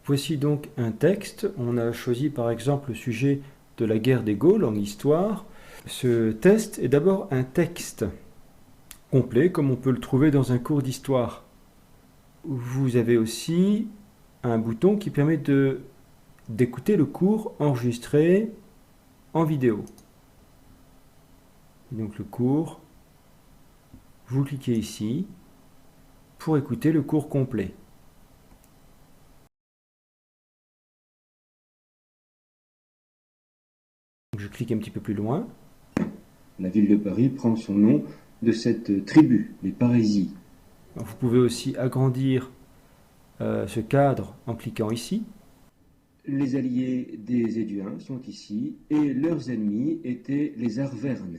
Voici donc un texte. On a choisi par exemple le sujet de la guerre des Gaules en histoire. Ce test est d'abord un texte complet, comme on peut le trouver dans un cours d'histoire. Vous avez aussi un bouton qui permet d'écouter le cours enregistré en vidéo. Donc le cours, vous cliquez ici pour écouter le cours complet. Je clique un petit peu plus loin. La ville de Paris prend son nom de cette tribu, les Parisis. Vous pouvez aussi agrandir ce cadre en cliquant ici. Les alliés des Éduins sont ici et leurs ennemis étaient les Arvernes.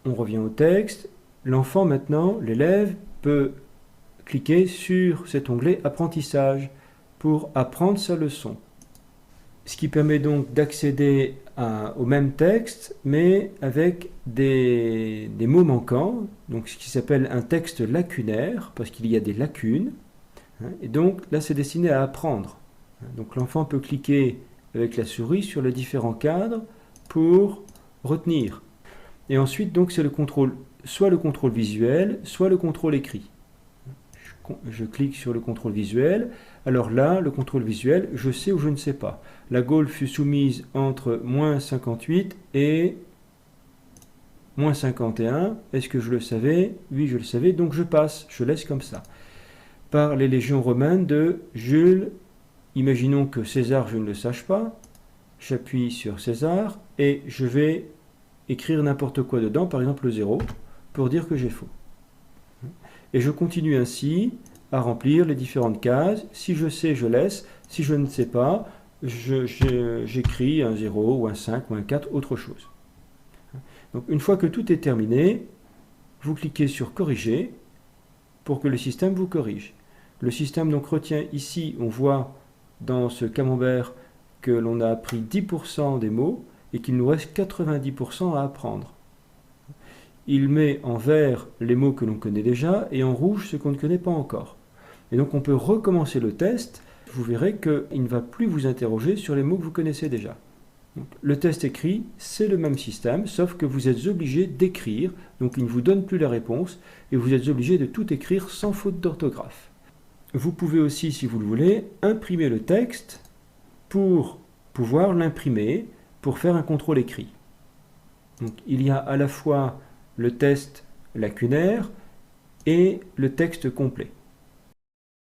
On revient au texte. L'enfant maintenant, l'élève, peut cliquer sur cet onglet apprentissage pour apprendre sa leçon. Ce qui permet donc d'accéder au même texte, mais avec des mots manquants, donc ce qui s'appelle un texte lacunaire, parce qu'il y a des lacunes. Et donc là, c'est destiné à apprendre. Donc l'enfant peut cliquer avec la souris sur les différents cadres pour retenir. Et ensuite, donc, c'est le contrôle, soit le contrôle visuel, soit le contrôle écrit. Je clique sur le contrôle visuel. Alors là, le contrôle visuel, je sais ou je ne sais pas. La Gaule fut soumise entre moins 58 et moins 51. Est-ce que je le savais? Oui, je le savais, donc je passe, je laisse comme ça. Par les légions romaines de Jules, imaginons que César, je ne le sache pas. J'appuie sur César et je vais écrire n'importe quoi dedans, par exemple le 0, pour dire que j'ai faux. Et je continue ainsi à remplir les différentes cases. Si je sais, je laisse. Si je ne sais pas, j'écris un 0 ou un 5 ou un 4, autre chose. Donc une fois que tout est terminé, vous cliquez sur corriger pour que le système vous corrige. Le système donc retient ici, on voit dans ce camembert que l'on a appris 10% des mots et qu'il nous reste 90% à apprendre. Il met en vert les mots que l'on connaît déjà et en rouge ceux qu'on ne connaît pas encore. Et donc on peut recommencer le test. Vous verrez qu'il ne va plus vous interroger sur les mots que vous connaissez déjà. Donc, le test écrit, c'est le même système, sauf que vous êtes obligé d'écrire, donc il ne vous donne plus la réponse, et vous êtes obligé de tout écrire sans faute d'orthographe. Vous pouvez aussi, si vous le voulez, imprimer le texte pour pouvoir l'imprimer, pour faire un contrôle écrit. Donc, il y a à la fois le test lacunaire et le texte complet.